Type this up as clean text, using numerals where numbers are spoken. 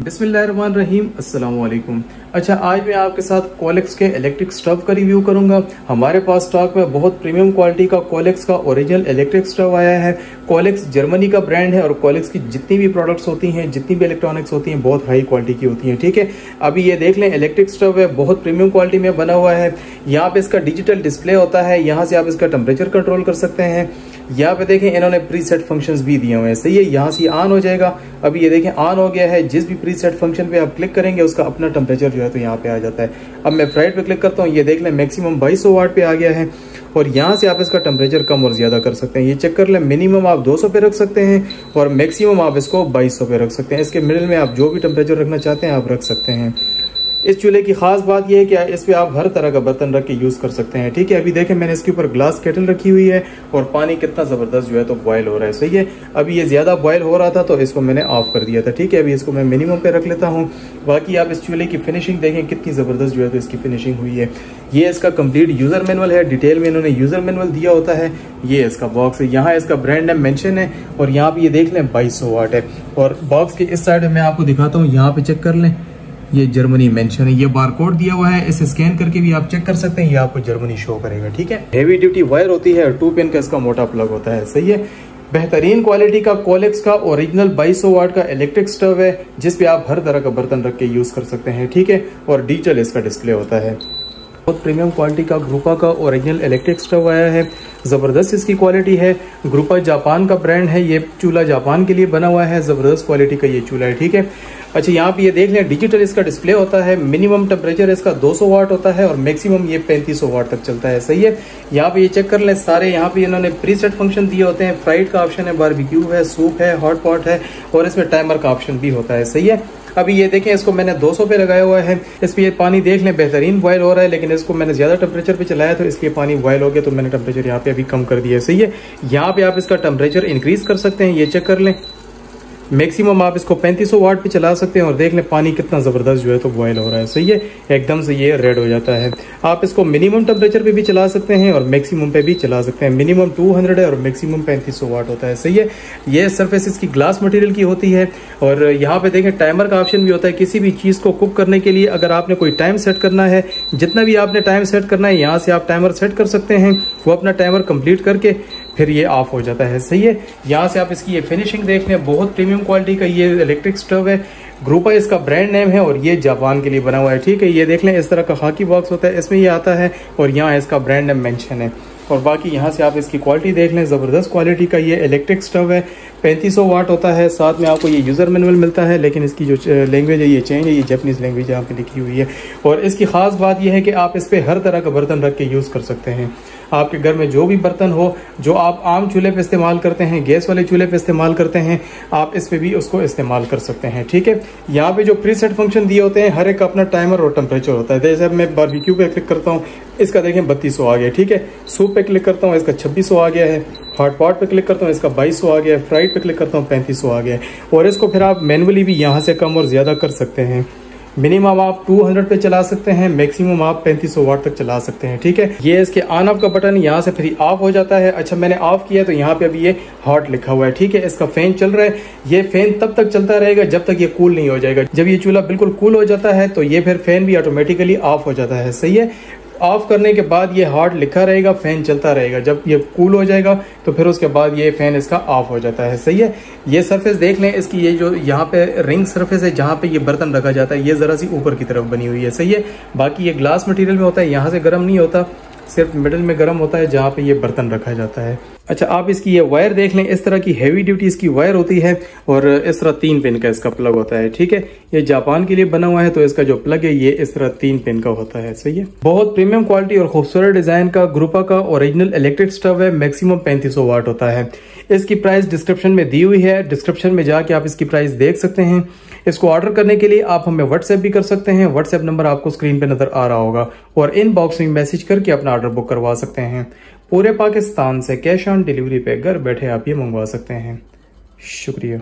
बिस्मिल्लाहिर्रहमानिर्रहीम, अस्सलाम वालेकुम। अच्छा, आज मैं आपके साथ कोलेक्स के इलेक्ट्रिक स्टव का रिव्यू करूंगा। हमारे पास स्टॉक में बहुत प्रीमियम क्वालिटी का कोलेक्स का ओरिजिनल इलेक्ट्रिक स्टव आया है। कोलेक्स जर्मनी का ब्रांड है और कोलेक्स की जितनी भी प्रोडक्ट्स होती हैं, जितनी भी इलेक्ट्रॉनिक्स होती हैं, बहुत हाई क्वालिटी की होती हैं। ठीक है, अभी ये देख लें, इलेक्ट्रिक स्टव है, बहुत प्रीमियम क्वालिटी में बना हुआ है। यहाँ पे इसका डिजिटल डिस्प्ले होता है, यहाँ से आप इसका टेम्परेचर कंट्रोल कर सकते हैं। यहाँ पे देखें, इन्होंने प्रीसेट फंक्शंस भी दिए हुए हैं। सही है, यहाँ से ऑन हो जाएगा। अभी ये देखें ऑन हो गया है। जिस भी प्रीसेट फंक्शन पे आप क्लिक करेंगे उसका अपना टेम्परेचर जो है तो यहाँ पे आ जाता है। अब मैं फ्राइड पे क्लिक करता हूँ, ये देख लें मैक्सिमम 2200 वाट पे आ गया है और यहाँ से आप इसका टेम्परेचर कम और ज्यादा कर सकते हैं। ये चेक कर लें, मिनिमम आप 200 पे रख सकते हैं और मैक्सिमम आप इसको 2200 पे रख सकते हैं। इसके मिडिल में आप जो भी टेम्परेचर रखना चाहते हैं आप रख सकते हैं। इस चूल्हे की खास बात यह है कि इस पे आप हर तरह का बर्तन रख के यूज कर सकते हैं। ठीक है, अभी देखें मैंने इसके ऊपर ग्लास केटल रखी हुई है और पानी कितना जबरदस्त जो है तो बॉयल हो रहा है। सही है, अभी ये ज्यादा बॉयल हो रहा था तो इसको मैंने ऑफ कर दिया था। ठीक है, अभी इसको मैं मिनिमम पे रख लेता हूँ। बाकी आप इस चूल्हे की फिनिशिंग देखें कितनी जबरदस्त जो है तो इसकी फिनिशिंग हुई है। ये इसका कंप्लीट यूजर मैनुअल है, डिटेल में इन्होंने यूजर मैनुअल दिया होता है। ये इसका बॉक्स है, यहाँ इसका ब्रांड नेम मेंशन है और यहाँ पे ये देख लें 2200 वाट है। और बॉक्स के इस साइड में मैं आपको दिखाता हूँ, यहाँ पे चेक कर लें, ये जर्मनी मेंशन है। ये बारकोड दिया हुआ है, इसे स्कैन करके भी आप चेक कर सकते हैं, ये आपको जर्मनी शो करेगा। ठीक है, हेवी ड्यूटी वायर होती है, 2 पिन का इसका मोटा प्लग होता है। सही है, बेहतरीन क्वालिटी का कोलेक्स का ओरिजिनल 2200 वाट का इलेक्ट्रिक स्टव है, जिसपे आप हर तरह का बर्तन रख के यूज कर सकते हैं। ठीक है, और डिजिटल इसका डिस्प्ले होता है। बहुत प्रीमियम क्वालिटी का ग्रुपा का ओरिजिनल इलेक्ट्रिक स्टव आया है, जबरदस्त इसकी क्वालिटी है। ग्रुपा जापान का ब्रांड है, ये चूल्हा जापान के लिए बना हुआ है, जबरदस्त क्वालिटी का ये चूल्हा है। ठीक है, अच्छा यहाँ पे ये देख लें, डिजिटल इसका डिस्प्ले होता है। मिनिमम टेम्परेचर इसका 200 वाट होता है और मैक्सिमम ये 3500 वाट तक चलता है। सही है, यहाँ पे ये चेक कर लें, सारे यहाँ पे इन्होंने प्रीसेट फंक्शन दिए होते हैं। फ्राइड का ऑप्शन है, बारबेक्यू है, सूप है, हॉट पॉट है और इसमें टाइमर का ऑप्शन भी होता है। सही है, अभी ये देखें, इसको मैंने 200 पे लगाया हुआ है। इस पे ये पानी देख लें बेहतरीन बॉयल हो रहा है, लेकिन इसको मैंने ज्यादा टेम्परेचर पे चलाया तो इसलिए पानी बॉयल हो गया, तो मैंने टेम्परेचर यहाँ पे अभी कम कर दिया है। सही है, यहाँ पे आप इसका टेम्परेचर इंक्रीज कर सकते हैं, ये चेक कर लें। मैक्सिमम आप इसको 3500 वाट पे चला सकते हैं और देख लें पानी कितना जबरदस्त जो है तो बॉयल हो रहा है। सही है, एकदम से ये रेड हो जाता है। आप इसको मिनिमम टेम्परेचर पे भी चला सकते हैं और मैक्सिमम पे भी चला सकते हैं। मिनिमम 200 है और मैक्सिमम 3500 वाट होता है। सही है, ये सरफेस इसकी ग्लास मटेरियल की होती है और यहाँ पे देखें टाइमर का ऑप्शन भी होता है। किसी भी चीज को कुक करने के लिए अगर आपने कोई टाइम सेट करना है, जितना भी आपने टाइम सेट करना है, यहाँ से आप टाइमर सेट कर सकते हैं। वो अपना टाइमर कंप्लीट करके फिर ये ऑफ हो जाता है। सही है, यहाँ से आप इसकी ये फिनिशिंग देख लें, बहुत प्रीमियम क्वालिटी का ये इलेक्ट्रिक स्टव है। ग्रुपा इसका ब्रांड नेम है और ये जापान के लिए बना हुआ है। ठीक है, ये देख लें, इस तरह का खाकी बॉक्स होता है, इसमें ये आता है और यहाँ इसका ब्रांड नेम मेंशन है। और बाकी यहाँ से आप इसकी क्वालिटी देख लें, जबरदस्त क्वालिटी का ये इलेक्ट्रिक स्टव है। 3500 वाट होता है, साथ में आपको ये यूजर मैनुअल मिलता है, लेकिन इसकी जो लैंग्वेज है ये चेंज है, ये जापानीज लैंग्वेज यहाँ पे लिखी हुई है। और इसकी खास बात यह है कि आप इस पे हर तरह का बर्तन रख के यूज कर सकते हैं। आपके घर में जो भी बर्तन हो, जो आप आम चूल्हे पे इस्तेमाल करते हैं, गैस वाले चूल्हे पे इस्तेमाल करते हैं, आप इस पे भी उसको इस्तेमाल कर सकते हैं। ठीक है, यहाँ पे जो प्रीसेट फंक्शन दिए होते हैं, हर एक का अपना टाइमर और टेम्परेचर होता है। जैसे मैं बारबेक्यू पे क्लिक करता हूँ, इसका देखें 3200 आ गया। ठीक है, सूप पे क्लिक करता हूँ, इसका 2600 आ गया है। हॉट पॉट पे क्लिक करता हूँ, इसका 2200 आ गया है। फ्राइड पे क्लिक करता हूँ, 3500 आ गया है। और इसको फिर आप मैनुअली भी यहाँ से कम और ज्यादा कर सकते हैं। मिनिमम आप 200 पे चला सकते हैं, मैक्सिमम आप 3500 वाट तक चला सकते हैं। ठीक है, ये इसके ऑन ऑफ का बटन, यहाँ से फिर ऑफ हो जाता है। अच्छा, मैंने ऑफ किया तो यहाँ पे अभी ये हॉट लिखा हुआ है। ठीक है, इसका फैन चल रहा है। ये फैन तब तक चलता रहेगा जब तक ये कूल नहीं हो जाएगा। जब ये चूल्हा बिल्कुल कूल हो जाता है तो ये फिर फैन भी ऑटोमेटिकली ऑफ हो जाता है। सही है, ऑफ करने के बाद ये हॉट लिखा रहेगा, फैन चलता रहेगा। जब ये कूल हो जाएगा तो फिर उसके बाद ये फैन इसका ऑफ हो जाता है। सही है, ये सरफेस देख लें, इसकी ये जो यहाँ पे रिंग सरफेस है जहाँ पे ये बर्तन रखा जाता है, ये जरा सी ऊपर की तरफ बनी हुई है। सही है, बाकी ये ग्लास मटेरियल में होता है, यहाँ से गर्म नहीं होता, सिर्फ मिडिल में गर्म होता है जहाँ पे ये बर्तन रखा जाता है। अच्छा, आप इसकी ये वायर देख लें, इस तरह की हेवी ड्यूटी इसकी वायर होती है और इस तरह 3 पिन का इसका प्लग होता है। ठीक है, ये जापान के लिए बना हुआ है तो इसका जो प्लग है ये इस तरह 3 पिन का होता है। सही है, बहुत प्रीमियम क्वालिटी और खूबसूरत डिजाइन का ग्रुपा का ओरिजिनल इलेक्ट्रिक स्टव है। मैक्सिमम 3500 वाट होता है। इसकी प्राइस डिस्क्रिप्शन में दी हुई है, डिस्क्रिप्शन में जाके आप इसकी प्राइस देख सकते हैं। इसको ऑर्डर करने के लिए आप हमें व्हाट्सएप भी कर सकते हैं। व्हाट्सएप नंबर आपको स्क्रीन पे नजर आ रहा होगा और इनबॉक्स में मैसेज करके अपना ऑर्डर बुक करवा सकते हैं। पूरे पाकिस्तान से कैश ऑन डिलीवरी पे घर बैठे आप ये मंगवा सकते हैं। शुक्रिया।